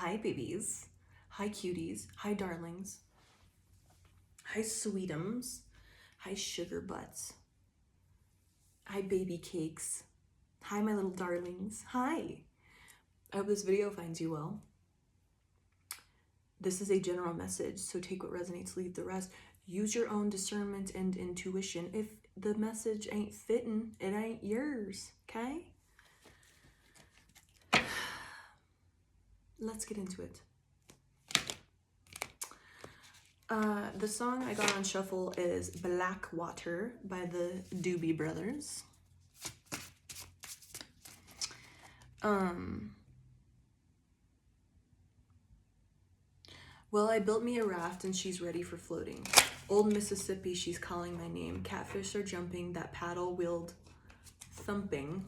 Hi, babies. Hi, cuties. Hi, darlings. Hi, sweetums. Hi, sugar butts. Hi, baby cakes. Hi, my little darlings. Hi. I hope this video finds you well. This is a general message, so take what resonates, leave the rest. Use your own discernment and intuition. If the message ain't fitting, it ain't yours, okay? Let's get into it. The song I got on shuffle is Black Water by the Doobie Brothers. Well, I built me a raft and she's ready for floating. Old Mississippi, she's calling my name. Catfish are jumping, that paddle wheeled thumping.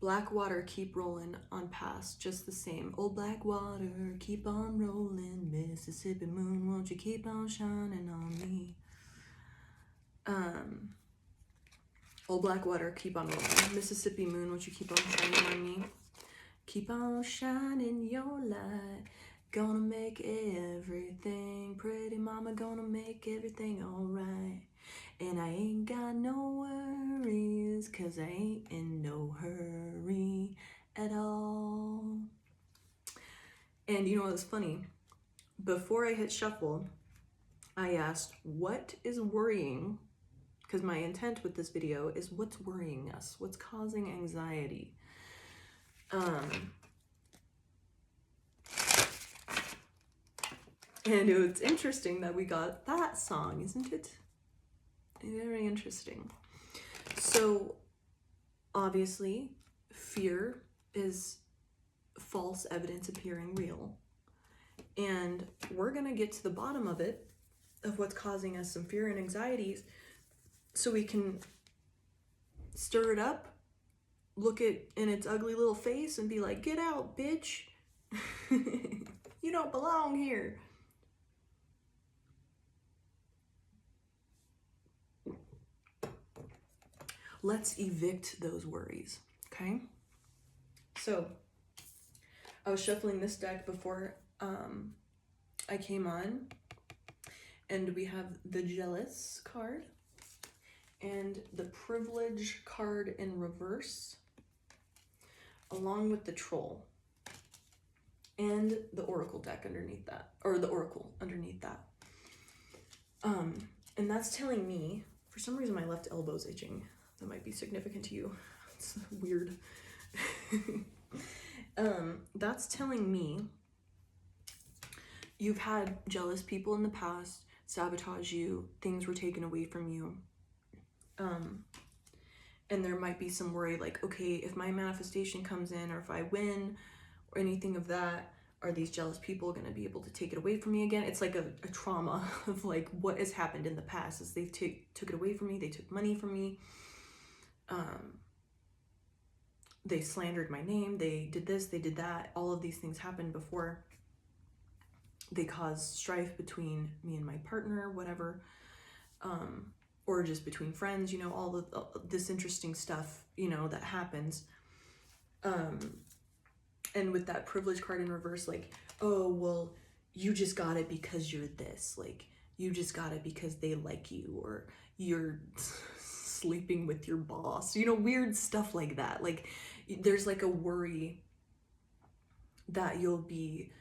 Black water, keep rolling on past, just the same. Old black water, keep on rolling. Mississippi moon, won't you keep on shining on me? Old black water, keep on rolling. Mississippi moon, won't you keep on shining on me? Keep on shining your light. Gonna make everything pretty, mama, gonna make everything alright. And I ain't got no worries, cause I ain't in no hurry at all. And you know what's funny? Before I hit shuffle, I asked, what is worrying? Because my intent with this video is what's worrying us? What's causing anxiety? And it's interesting that we got that song, isn't it? Very interesting. So, obviously, fear is false evidence appearing real. And we're going to get to the bottom of it, of what's causing us some fear and anxieties, so we can stir it up, look it in its ugly little face and be like, get out, bitch. You don't belong here. Let's evict those worries, okay? So, I was shuffling this deck before I came on, and we have the Jealous card and the Privilege card in reverse, along with the Troll and the Oracle deck underneath that, or the Oracle underneath that. And that's telling me, for some reason my left elbow's itching. That might be significant to you. It's weird. That's telling me you've had jealous people in the past sabotage you, things were taken away from you. And there might be some worry like, okay, if my manifestation comes in, or if I win, or anything of that, are these jealous people going to be able to take it away from me again? It's like a trauma of like what has happened in the past is they took it away from me, they took money from me, they slandered my name, they did this, they did that. All of these things happened before. They caused strife between me and my partner, whatever, or just between friends, you know, all this interesting stuff, you know, that happens. And with that Privilege card in reverse, like, oh, well, you just got it because you're this, like, you just got it because they like you, or you're sleeping with your boss, you know, weird stuff like that. Like, there's like a worry that you'll be,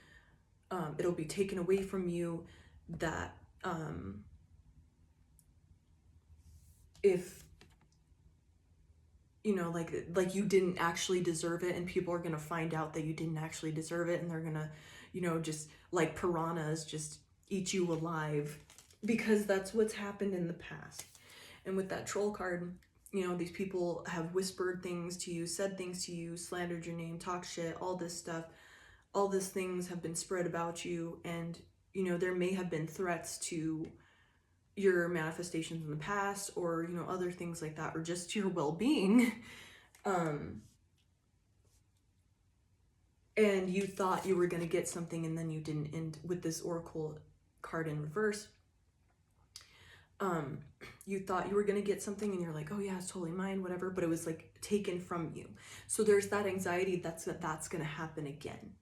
it'll be taken away from you, that if, you know, like you didn't actually deserve it, and people are gonna find out that you didn't actually deserve it, and they're gonna, you know, just like piranhas, just eat you alive, because that's what's happened in the past. And with that Troll card, you know, these people have whispered things to you, said things to you, slandered your name, talked shit, all this stuff. All these things have been spread about you, and, you know, there may have been threats to your manifestations in the past, or, you know, other things like that, or just your well-being. And you thought you were going to get something, and then you didn't. And with this Oracle card in reverse, you thought you were going to get something, and you're like, oh yeah, it's totally mine, whatever, but it was like taken from you. So there's that anxiety that's going to happen again.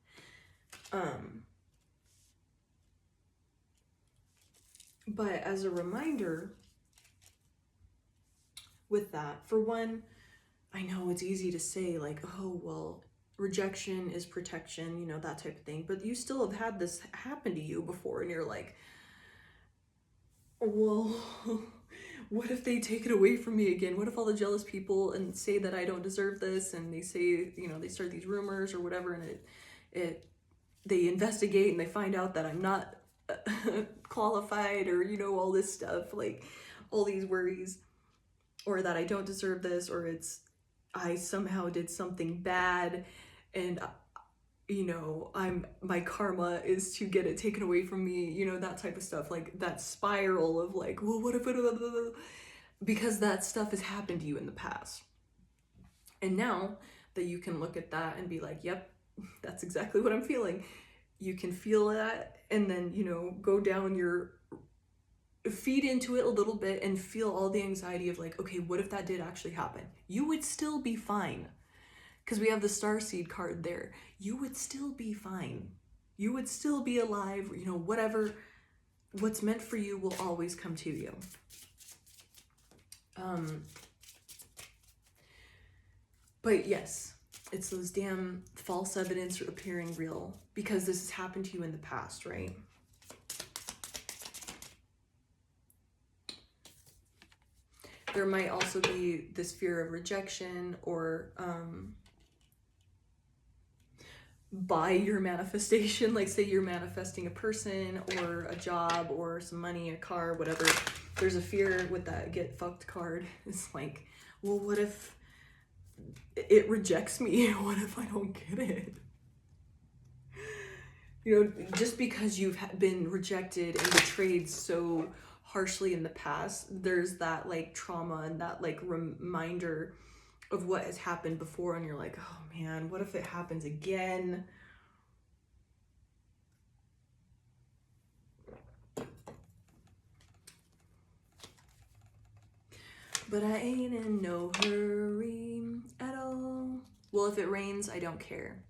But as a reminder with that, for one, I know it's easy to say like, oh, well, rejection is protection, you know, that type of thing. But you still have had this happen to you before, and you're like, well, what if they take it away from me again? What if all the jealous people and say that I don't deserve this, and they say, you know, they start these rumors or whatever, and they investigate and they find out that I'm not qualified, or, you know, all this stuff, like all these worries, or that I don't deserve this, or it's I somehow did something bad, and you know, my karma is to get it taken away from me, you know, that type of stuff, like that spiral of like, well, what if it, because that stuff has happened to you in the past. And now that you can look at that and be like, yep, that's exactly what I'm feeling. You can feel that, and then, you know, go down your, feed into it a little bit and feel all the anxiety of like, okay, what if that did actually happen? You would still be fine. Because we have the starseed card there. You would still be fine. You would still be alive, you know, whatever, what's meant for you will always come to you. But yes, it's those damn false evidence appearing real, because this has happened to you in the past, right? There might also be this fear of rejection, or by your manifestation, like say you're manifesting a person or a job or some money, a car, whatever. There's a fear with that get fucked card. It's like, well, what if it rejects me? What if I don't get it? You know, just because you've been rejected and betrayed so harshly in the past, there's that like trauma and that like reminder of what has happened before, and you're like, oh man, what if it happens again? But I ain't in no hurry at all. Well, if it rains, I don't care.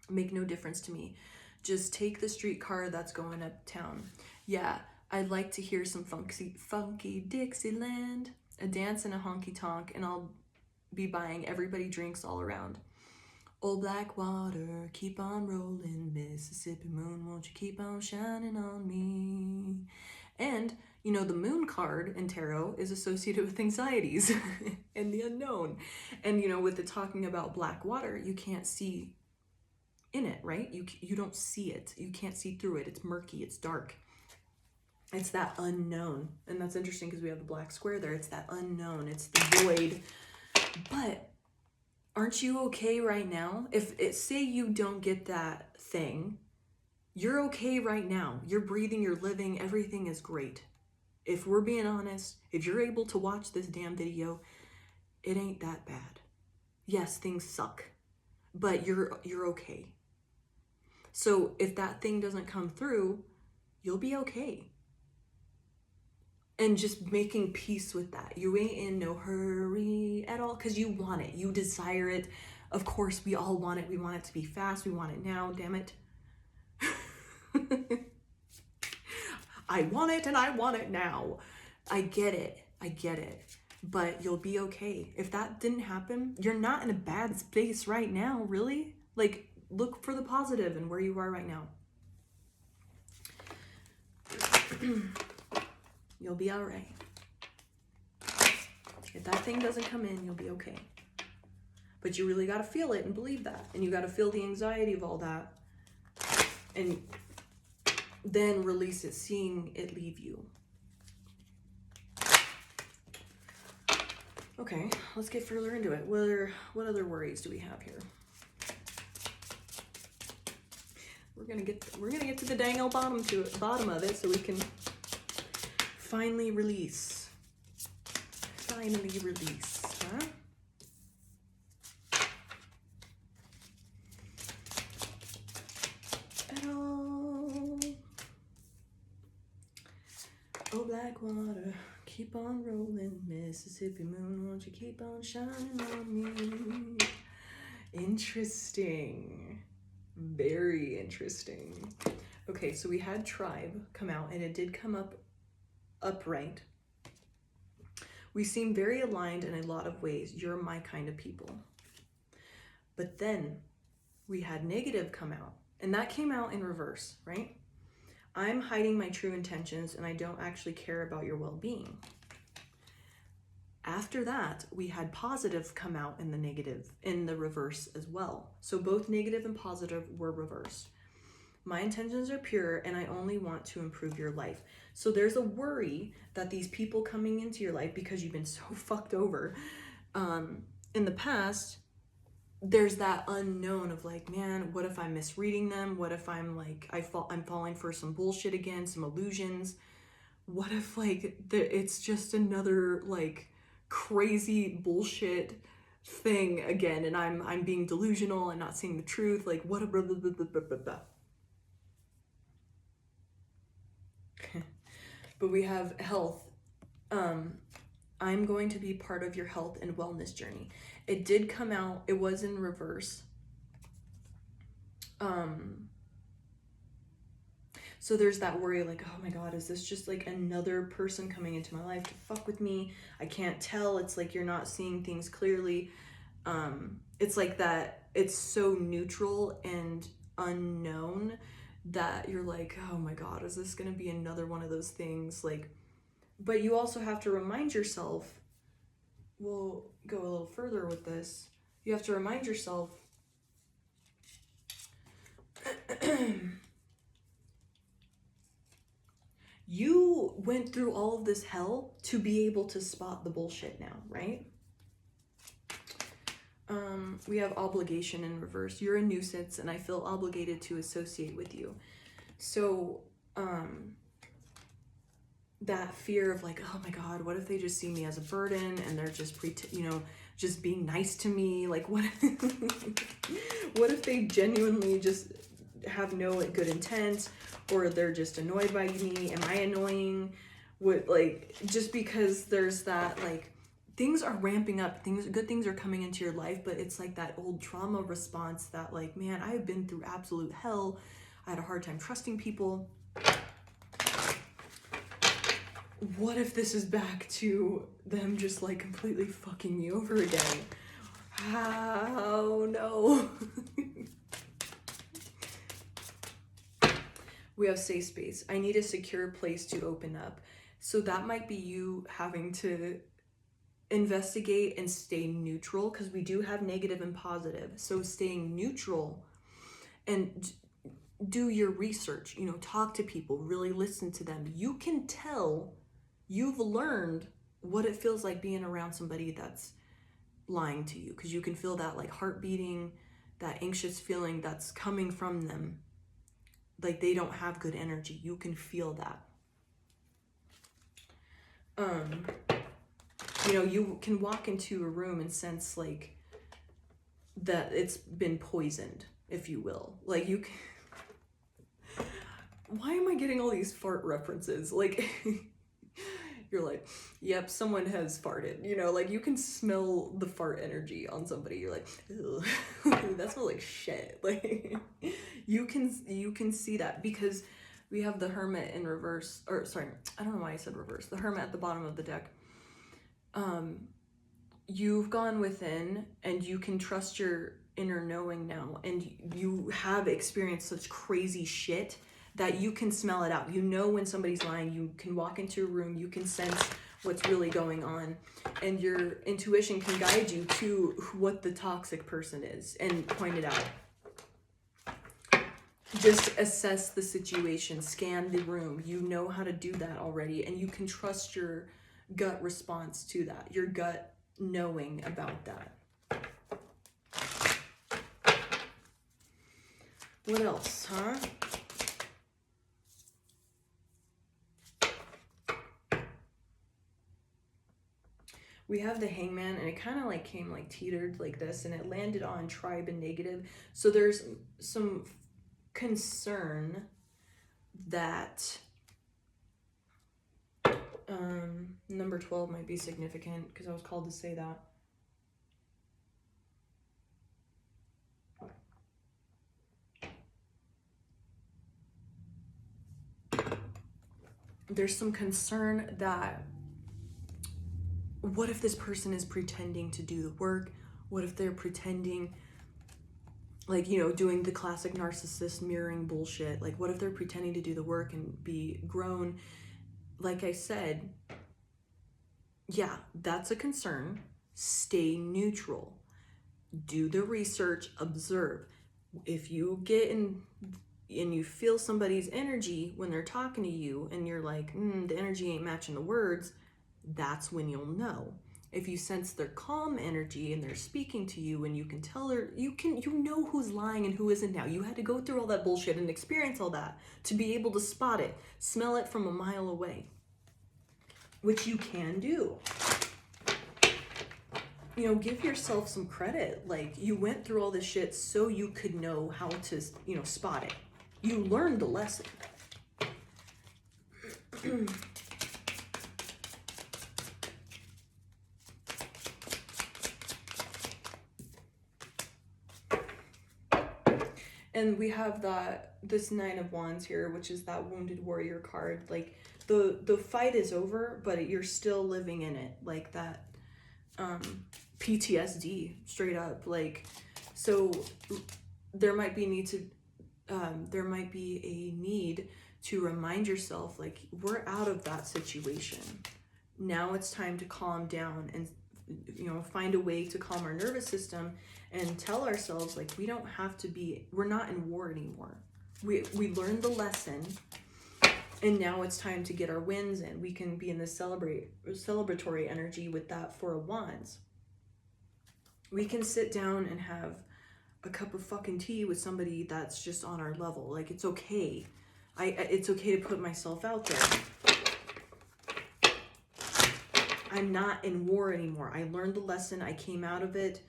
Make no difference to me. Just take the streetcar that's going uptown. Yeah, I'd like to hear some funky Dixieland, a dance and a honky tonk, and I'll be buying everybody drinks all around. Old black water, keep on rolling, Mississippi moon, won't you keep on shining on me? And, you know, the moon card in tarot is associated with anxieties and the unknown. And, you know, with the talking about black water, you can't see in it, right? You don't see it. You can't see through it. It's murky. It's dark. It's that unknown. And that's interesting because we have the black square there. It's that unknown. It's the void. But aren't you okay right now? If it, say you don't get that thing, you're okay right now. You're breathing, you're living, everything is great. If we're being honest, if you're able to watch this damn video, it ain't that bad. Yes, things suck, but you're okay. So if that thing doesn't come through, you'll be okay. And just making peace with that. You ain't in no hurry at all, because you want it. You desire it. Of course, we all want it. We want it to be fast. We want it now, damn it. I want it, and I want it now. I get it. I get it. But you'll be okay. If that didn't happen, you're not in a bad space right now, really. Like, look for the positive in where you are right now. You'll be all right. If that thing doesn't come in, you'll be okay. But you really got to feel it and believe that. And you got to feel the anxiety of all that. And then release it, seeing it leave you. Okay, let's get further into it. What other worries do we have here? We're gonna get to the dang old bottom of it, so we can finally release. Finally release, huh? At all. Oh, black water, keep on rolling, Mississippi moon, won't you keep on shining on me? Interesting. Very interesting. Okay, so we had tribe come out, and it did come up upright. We seem very aligned in a lot of ways. You're my kind of people. But then we had negative come out, and that came out in reverse, right? I'm hiding my true intentions, and I don't actually care about your well-being. After that, we had positive come out in the negative, in the reverse as well. So both negative and positive were reversed. My intentions are pure, and I only want to improve your life. So there's a worry that these people coming into your life, because you've been so fucked over in the past, there's that unknown of like, man, what if I'm misreading them? What if I'm like, I'm falling for some bullshit again, some illusions? What if like it's just another like crazy bullshit thing again, and I'm being delusional and not seeing the truth? Like, what a blah, blah, blah, blah, blah, blah. But we have health. I'm going to be part of your health and wellness journey. It did come out, it was in reverse. So there's that worry like, oh my God, is this just like another person coming into my life to fuck with me? I can't tell. It's like you're not seeing things clearly. It's like that, it's so neutral and unknown that you're like, oh my God, is this gonna be another one of those things? Like, but you also have to remind yourself, we'll go a little further with this. You have to remind yourself you went through all of this hell to be able to spot the bullshit now, right? We have obligation in reverse. You're a nuisance and I feel obligated to associate with you. So, that fear of like, oh my God, what if they just see me as a burden and they're just just being nice to me? Like, what what if they genuinely just have no good intent, or they're just annoyed by me? Am I annoying? What, like, just because there's that, like, things are ramping up, good things are coming into your life, but it's like that old trauma response that like, man, I've been through absolute hell. I had a hard time trusting people. What if this is back to them just like completely fucking me over again? How? No. We have safe space. I need a secure place to open up. So that might be you having to investigate and stay neutral, because we do have negative and positive. So staying neutral and do your research, talk to people, really listen to them. You can tell you've learned what it feels like being around somebody that's lying to you, because you can feel that like heart beating, that anxious feeling that's coming from them. Like they don't have good energy. You can feel that. You can walk into a room and sense like that it's been poisoned, if you will. Like you can... Why am I getting all these fart references? Like, you're like, yep, someone has farted. Like you can smell the fart energy on somebody. You're like, that smells like shit. Like, you can see that, because we have the Hermit in reverse, or sorry, I don't know why I said reverse. The Hermit at the bottom of the deck. You've gone within and you can trust your inner knowing now, and you have experienced such crazy shit that you can smell it out. When somebody's lying. You can walk into a room, you can sense what's really going on, and your intuition can guide you to what the toxic person is and point it out. Just assess the situation, scan the room. You know how to do that already, and you can trust your gut response to that, your gut knowing about that. What else, huh? We have the Hangman, and it kind of like came like teetered like this, and it landed on tribe and negative. So there's some concern that number 12 might be significant, because I was called to say that. there's some concern that what if this person is pretending to do the work? What if they're pretending, like, you know, doing the classic narcissist mirroring bullshit? Like, what if they're pretending to do the work and be grown? Like I said, yeah, that's a concern. Stay neutral. Do the research, observe. If you get in and you feel somebody's energy when they're talking to you and you're like, the energy ain't matching the words, that's when you'll know. If you sense their calm energy and they're speaking to you and you can tell you know who's lying and who isn't now. You had to go through all that bullshit and experience all that to be able to spot it, smell it from a mile away, which you can do. You know, give yourself some credit. Like, you went through all this shit so you could know how to, you know, spot it. You learned the lesson. And we have this Nine of Wands here, which is that Wounded Warrior card. Like, the fight is over, but you're still living in it. Like that PTSD, straight up. Like, so there might be a need to remind yourself, like, we're out of that situation. Now it's time to calm down and, you know, find a way to calm our nervous system and tell ourselves, like, we're not in war anymore. We learned the lesson, and now it's time to get our wins in. We can be in this celebratory energy with that Four of Wands. We can sit down and have a cup of fucking tea with somebody that's just on our level. Like, it's okay. It's okay to put myself out there. I'm not in war anymore. I learned the lesson. I came out of it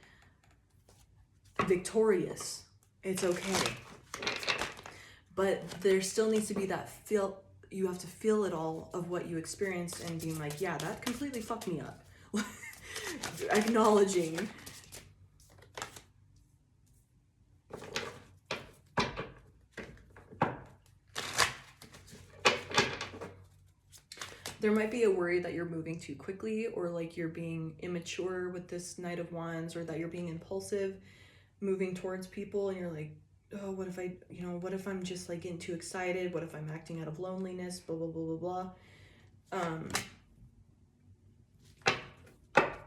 victorious. It's okay. But there still needs to be that feel. You have to feel it all of what you experienced and being like, yeah, that completely fucked me up. Acknowledging. There might be a worry that you're moving too quickly, or like you're being immature with this Knight of Wands, or that you're being impulsive moving towards people, and you're like, oh, what if I'm just like getting too excited? What if I'm acting out of loneliness? Blah, blah, blah, blah, blah.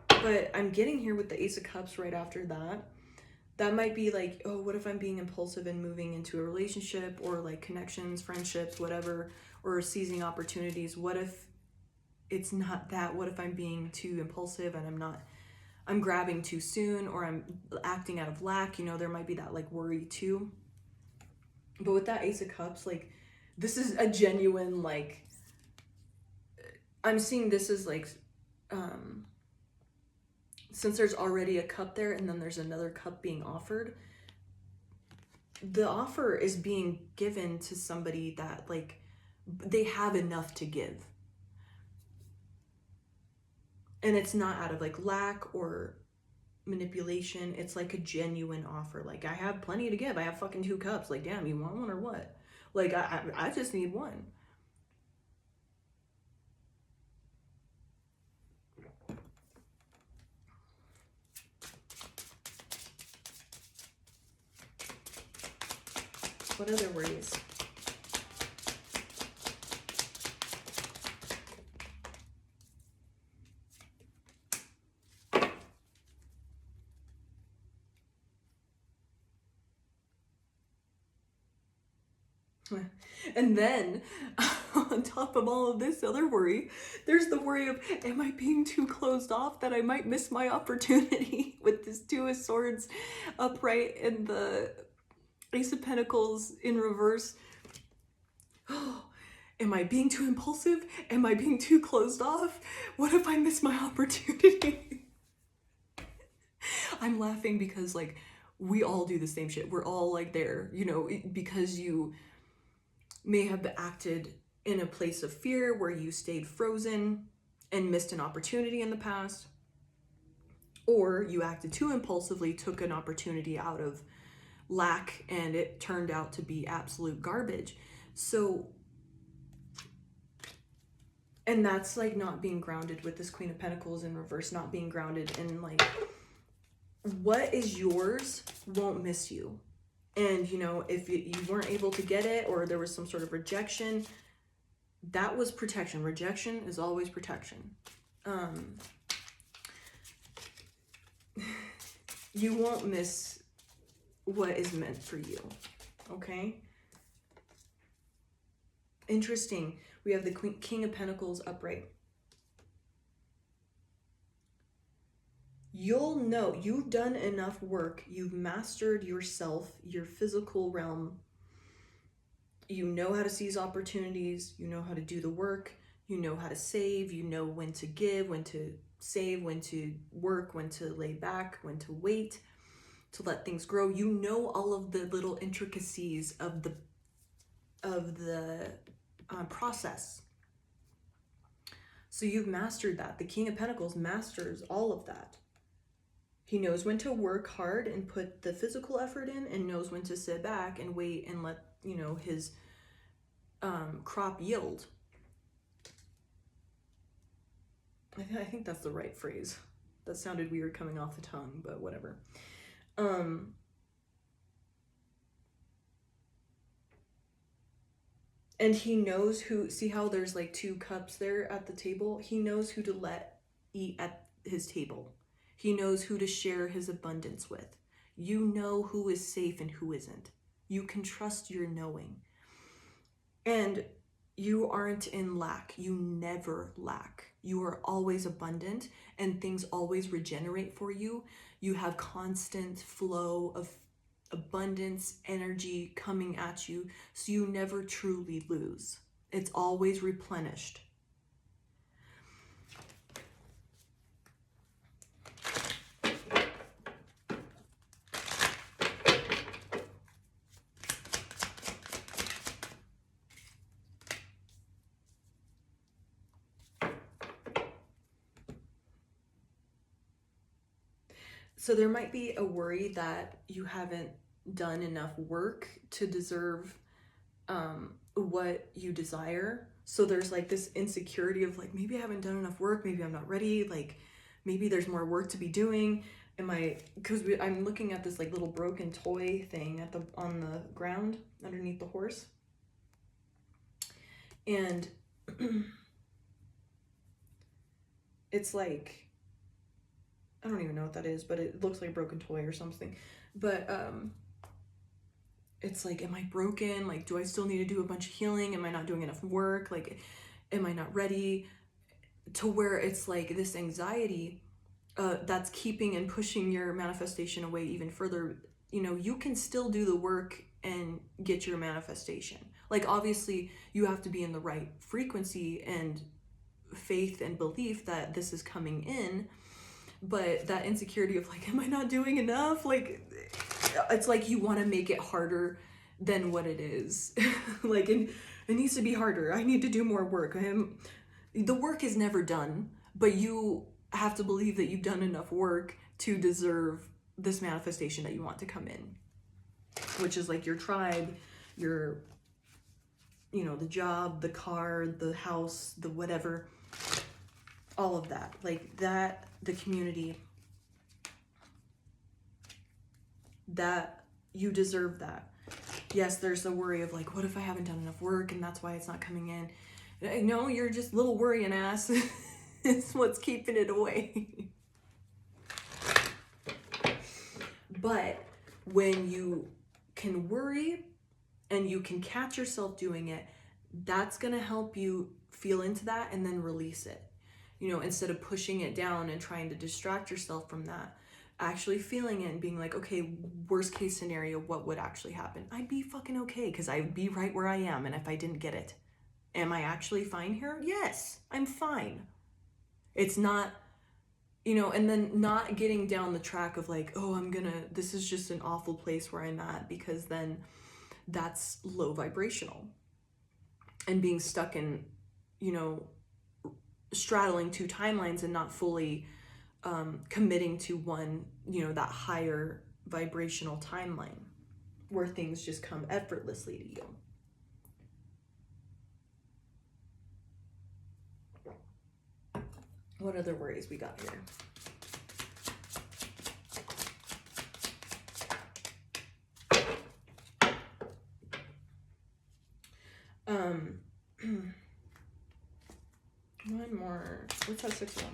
But I'm getting here with the Ace of Cups right after that. That might be like, oh, what if I'm being impulsive and moving into a relationship, or like connections, friendships, whatever, or seizing opportunities? What if it's not that? What if I'm being too impulsive and I'm grabbing too soon, or I'm acting out of lack? You know, there might be that like worry too. But with that Ace of Cups, like, this is a genuine, like, I'm seeing this as like, since there's already a cup there and then there's another cup being offered, the offer is being given to somebody that, like, they have enough to give. And it's not out of like lack or manipulation. It's like a genuine offer. Like, I have plenty to give. I have fucking 2 cups. Like, damn, you want one or what? Like, I just need one. What other worries? And then, on top of all of this other worry, there's the worry of, am I being too closed off that I might miss my opportunity with this 2 of Swords upright and the Ace of Pentacles in reverse? Am I being too impulsive? Am I being too closed off? What if I miss my opportunity? I'm laughing because, like, we all do the same shit. We're all like there, you know, because you may have acted in a place of fear where you stayed frozen and missed an opportunity in the past, or you acted too impulsively, took an opportunity out of lack, and it turned out to be absolute garbage. So And that's like not being grounded with this Queen of Pentacles in reverse, not being grounded in like what is yours won't miss you. And, you know, if you weren't able to get it or there was some sort of rejection, that was protection. Rejection is always protection. You won't miss what is meant for you. Okay? Interesting. We have the King of Pentacles upright. You'll know you've done enough work. You've mastered yourself, your physical realm. You know how to seize opportunities. You know how to do the work. You know how to save. You know when to give, when to save, when to work, when to lay back, when to wait, to let things grow. You know all of the little intricacies of the process. So you've mastered that. The King of Pentacles masters all of that. He knows when to work hard and put the physical effort in, and knows when to sit back and wait and let, you know, his crop yield. I think that's the right phrase. That sounded weird coming off the tongue, but whatever. And he knows who, see how there's like 2 cups there at the table? He knows who to let eat at his table. He knows who to share his abundance with. You know who is safe and who isn't. You can trust your knowing. And you aren't in lack. You never lack. You are always abundant and things always regenerate for you. You have constant flow of abundance, energy coming at you, so you never truly lose. It's always replenished. So there might be a worry that you haven't done enough work to deserve what you desire. So there's like this insecurity of like, maybe I haven't done enough work, maybe I'm not ready, like maybe there's more work to be doing. Because I'm looking at this like little broken toy thing on the ground underneath the horse. And it's like, I don't even know what that is, but it looks like a broken toy or something. But it's like, am I broken? Like, do I still need to do a bunch of healing? Am I not doing enough work? Like, am I not ready? To where it's like this anxiety that's keeping and pushing your manifestation away even further. You know, you can still do the work and get your manifestation. Like, obviously, you have to be in the right frequency and faith and belief that this is coming in. But that insecurity of like, am I not doing enough? Like, it's like you want to make it harder than what it is. Like, it needs to be harder. I need to do more work. The work is never done, but you have to believe that you've done enough work to deserve this manifestation that you want to come in, which is like your tribe, your, you know, the job, the car, the house, the whatever, all of that, like that, the community, that you deserve that. Yes, there's the worry of like, what if I haven't done enough work and that's why it's not coming in? No, you're just little worrying ass. It's what's keeping it away. But when you can worry and you can catch yourself doing it, that's going to help you feel into that and then release it. You know, instead of pushing it down and trying to distract yourself from that, actually feeling it and being like, okay, worst case scenario, what would actually happen? I'd be fucking okay because I'd be right where I am. And if I didn't get it, am I actually fine here? Yes, I'm fine. It's not, you know, and then not getting down the track of like, oh, this is just an awful place where I'm at, because then that's low vibrational. And being stuck in, you know, straddling 2 timelines and not fully committing to one, you know, that higher vibrational timeline where things just come effortlessly to you. What other worries we got here? One more. What's that 6 one?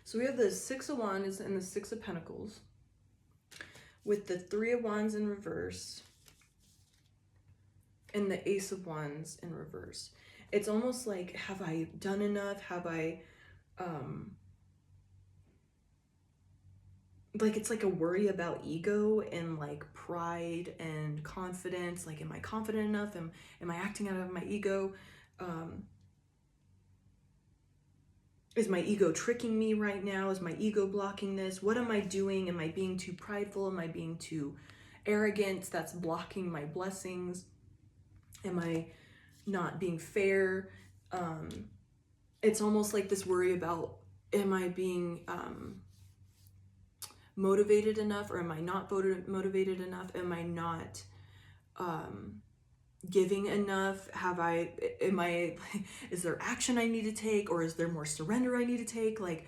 So we have the 6 of Wands and the 6 of Pentacles with the 3 of Wands in reverse and the Ace of Wands in reverse. It's almost like, have I done enough? Have I, like, it's like a worry about ego and like pride and confidence. Like, am I confident enough? Am I acting out of my ego? Is my ego tricking me right now? Is my ego blocking this? What am I doing? Am I being too prideful? Am I being too arrogant? That's blocking my blessings. Am I not being fair? It's almost like this worry about, am I being motivated enough, or am I not motivated enough? Am I not giving enough? Is there action I need to take, or is there more surrender I need to take? Like,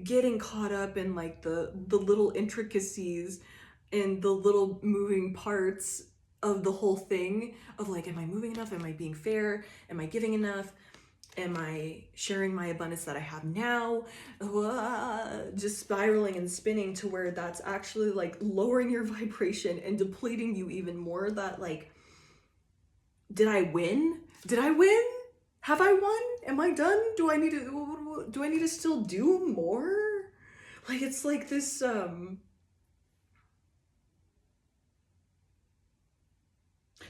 getting caught up in like the little intricacies and the little moving parts of the whole thing of like, am I moving enough? Am I being fair? Am I giving enough? Am I sharing my abundance that I have now? Just spiraling and spinning to where that's actually like lowering your vibration and depleting you even more. That like, did I win? Did I win? Have I won? Am I done? Do I need to still do more? Like, it's like this,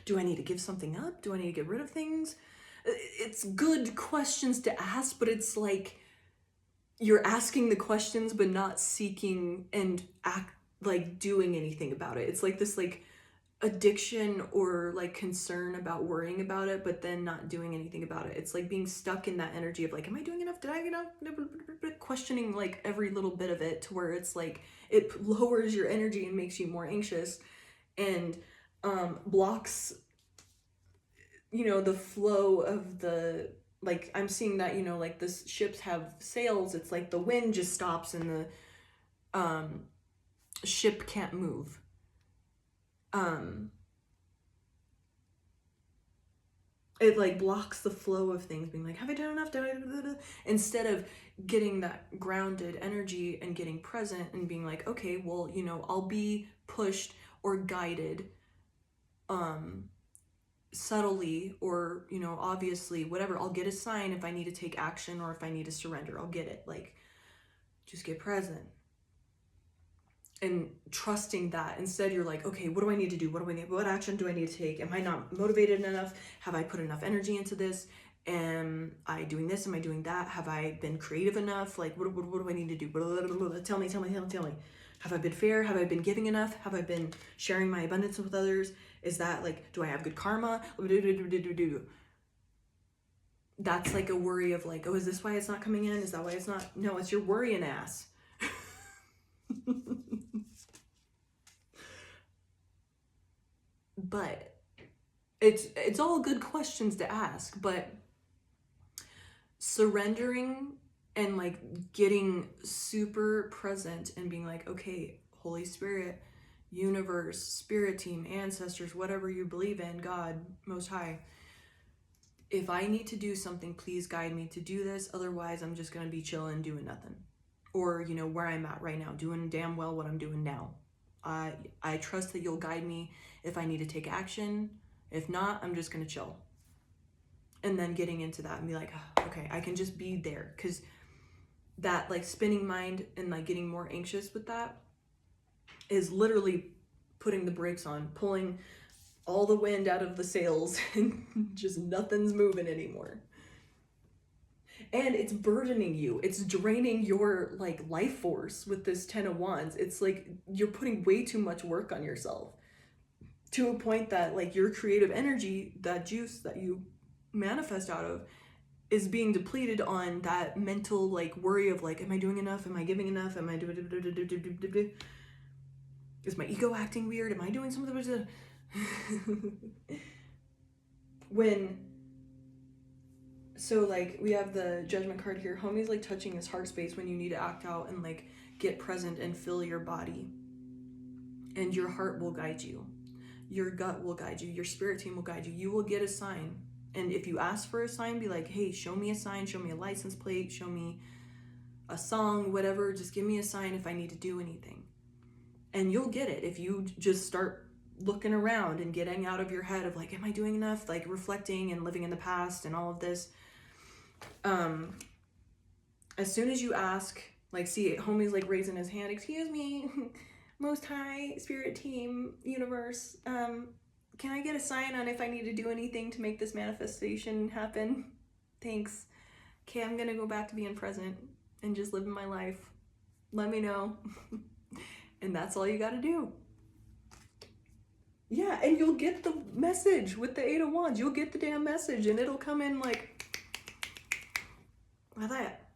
do I need to give something up? Do I need to get rid of things? It's good questions to ask, but it's like you're asking the questions but not seeking and doing anything about it. It's like this like addiction or like concern about worrying about it, but then not doing anything about it. It's like being stuck in that energy of like, am I doing enough? Did I get enough? Questioning like every little bit of it, to where it's like it lowers your energy and makes you more anxious and blocks, the flow of the, like, I'm seeing that, like the ships have sails. It's like the wind just stops and the ship can't move. It like blocks the flow of things, being like, have I done enough? Instead of getting that grounded energy and getting present and being like, okay, well, I'll be pushed or guided subtly, or obviously, whatever. I'll get a sign if I need to take action or if I need to surrender. I'll get it. Like, just get present and trusting that. Instead, you're like, okay, what do I need to do? What action do I need to take? Am I not motivated enough? Have I put enough energy into this? Am I doing this? Am I doing that? Have I been creative enough? Like, what do I need to do? Tell me. Have I been fair? Have I been giving enough? Have I been sharing my abundance with others? Is that like, do I have good karma? That's like a worry of like, oh, is this why it's not coming in? Is that why it's not? No, it's your worrying ass. But it's all good questions to ask, but surrendering and like getting super present and being like, okay, Holy Spirit, universe, spirit team, ancestors, whatever you believe in, God, Most High, if I need to do something, please guide me to do this. Otherwise, I'm just going to be chilling, doing nothing. Or, where I'm at right now, doing damn well what I'm doing now. I trust that you'll guide me if I need to take action. If not, I'm just going to chill. And then getting into that and be like, oh, okay, I can just be there. Because that like spinning mind and like getting more anxious with that is literally putting the brakes on, pulling all the wind out of the sails, and just nothing's moving anymore. And it's burdening you. It's draining your like life force with this 10 of Wands. It's like you're putting way too much work on yourself, to a point that like your creative energy, that juice that you manifest out of, is being depleted on that mental like worry of like, am I doing enough? Am I giving enough? Am I doing, is my ego acting weird? Am I doing something? So like we have the judgment card here. Homie's like touching his heart space when you need to act out and like get present and fill your body. And your heart will guide you. Your gut will guide you. Your spirit team will guide you. You will get a sign. And if you ask for a sign, be like, hey, show me a sign, show me a license plate, show me a song, whatever. Just give me a sign if I need to do anything. And you'll get it if you just start looking around and getting out of your head of like, am I doing enough? Like reflecting and living in the past and all of this. As soon as you ask, like, see, homie's like raising his hand, excuse me, most high spirit team universe, can I get a sign on if I need to do anything to make this manifestation happen? Thanks. Okay, I'm gonna go back to being present and just living my life. Let me know. And that's all you gotta do. Yeah, and you'll get the message with the 8 of Wands. You'll get the damn message and it'll come in like that.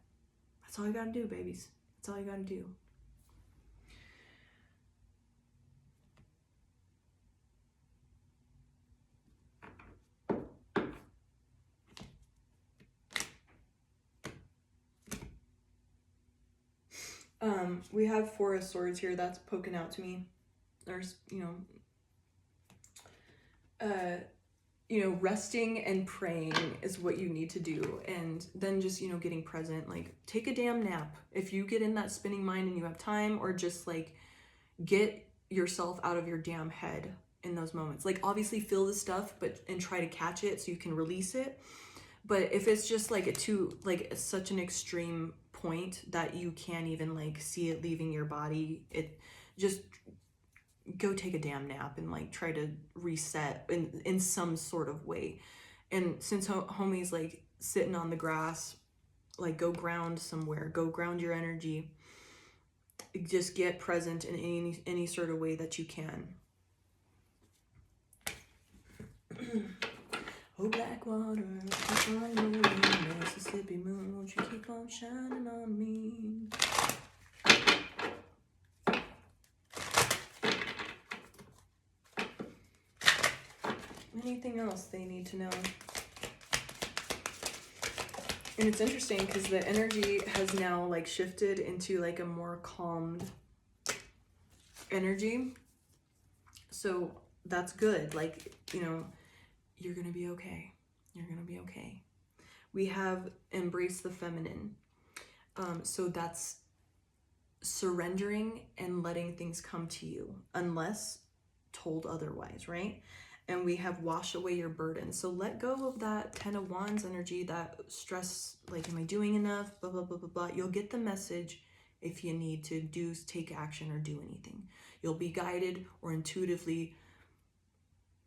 That's all you gotta do, babies. That's all you gotta do. We have 4 of Swords here. That's poking out to me. There's, resting and praying is what you need to do. And then just, getting present, like take a damn nap. If you get in that spinning mind and you have time, or just like get yourself out of your damn head in those moments. Like obviously feel the stuff, and try to catch it so you can release it. But if it's just like such an extreme point that you can't even like see it leaving your body, it just go take a damn nap and like try to reset in some sort of way. And since homie's like sitting on the grass, like go ground somewhere, go ground your energy, just get present in any sort of way that you can. Oh, black water, keep on rolling, Mississippi moon, won't you keep on shining on me? Anything else they need to know? And it's interesting because the energy has now like shifted into like a more calmed energy. So that's good. Like, you're going to be okay. You're going to be okay. We have embraced the feminine. So that's surrendering and letting things come to you unless told otherwise, right? And we have wash away your burden. So let go of that 10 of Wands energy, that stress, like, am I doing enough? Blah, blah, blah, blah, blah. You'll get the message if you need to take action or do anything. You'll be guided or intuitively.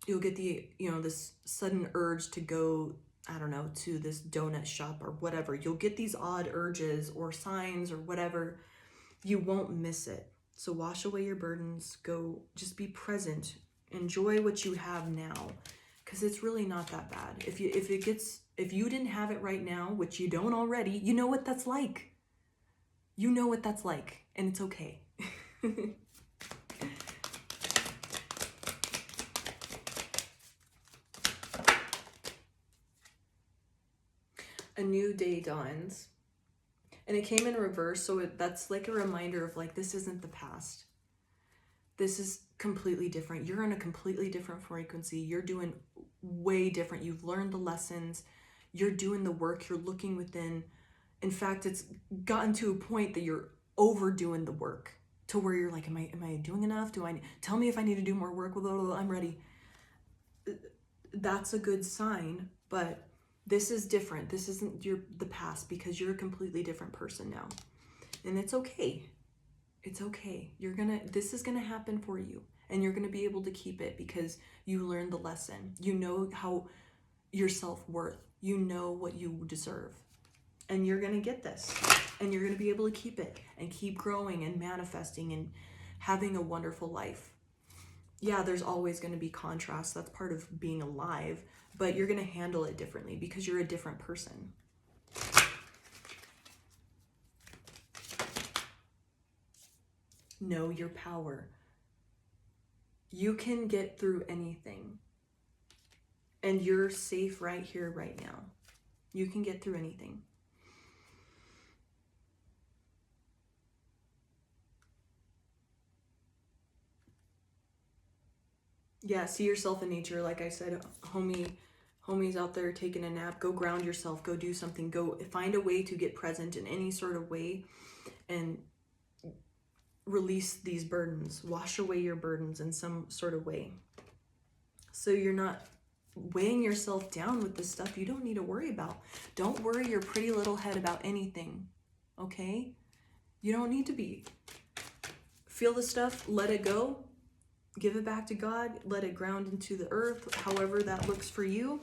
You'll get the, this sudden urge to go, I don't know, to this donut shop or whatever. You'll get these odd urges or signs or whatever. You won't miss it. So wash away your burdens. Go, just be present. Enjoy what you have now, because it's really not that bad. If you didn't have it right now, which you don't already, you know what that's like. You know what that's like, and it's okay. A new day dawns, and it came in reverse, so that's like a reminder of like, this isn't the past. This is completely different. You're in a completely different frequency. You're doing way different. You've learned the lessons. You're doing the work. You're looking within. In fact, it's gotten to a point that you're overdoing the work to where you're like, am I doing enough? Tell me if I need to do more work? I'm ready. That's a good sign, but this is different. This isn't the past, because you're a completely different person now. And it's okay. It's okay. This is gonna happen for you, and you're gonna be able to keep it because you learned the lesson. You know how your self-worth. You know what you deserve, and you're gonna get this, and you're gonna be able to keep it and keep growing and manifesting and having a wonderful life. Yeah, there's always gonna be contrast. That's part of being alive, but you're gonna handle it differently because you're a different person. Know your power. You can get through anything. And you're safe right here, right now. You can get through anything. Yeah, see yourself in nature. Like I said, homie's out there taking a nap. Go ground yourself. Go do something. Go find a way to get present in any sort of way and release these burdens. Wash away your burdens in some sort of way. So you're not weighing yourself down with the stuff you don't need to worry about. Don't worry your pretty little head about anything, okay? You don't need to be. Feel the stuff, let it go, give it back to God, let it ground into the earth, however that looks for you.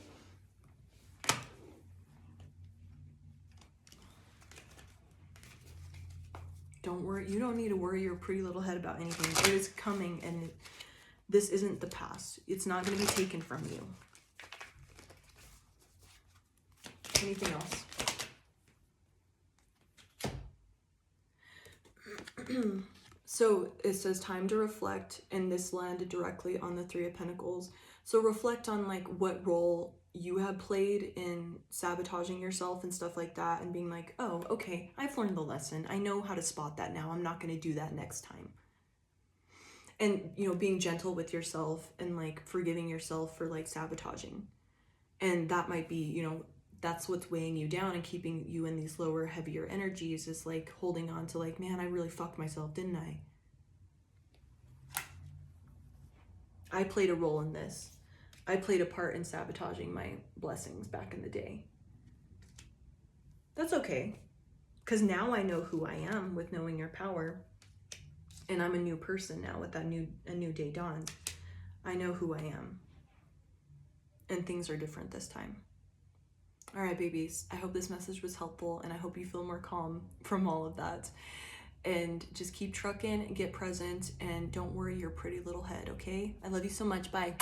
Don't worry, you don't need to worry your pretty little head about anything. It is coming, and this isn't the past. It's not going to be taken from you. Anything else? So it says time to reflect, and this landed directly on the Three of Pentacles. So reflect on like what role you have played in sabotaging yourself and stuff like that, and being like, oh, okay, I've learned the lesson. I know how to spot that now. I'm not going to do that next time. And, you know, being gentle with yourself and like forgiving yourself for like sabotaging. And that might be, you know, that's what's weighing you down and keeping you in these lower, heavier energies, is like holding on to like, man, I really fucked myself, didn't I? I played a role in this. I played a part in sabotaging my blessings back in the day. That's okay. Because now I know who I am with knowing your power. And I'm a new person now with that a new day dawned. I know who I am. And things are different this time. All right, babies. I hope this message was helpful, and I hope you feel more calm from all of that. And just keep trucking and get present, and don't worry your pretty little head, okay? I love you so much. Bye.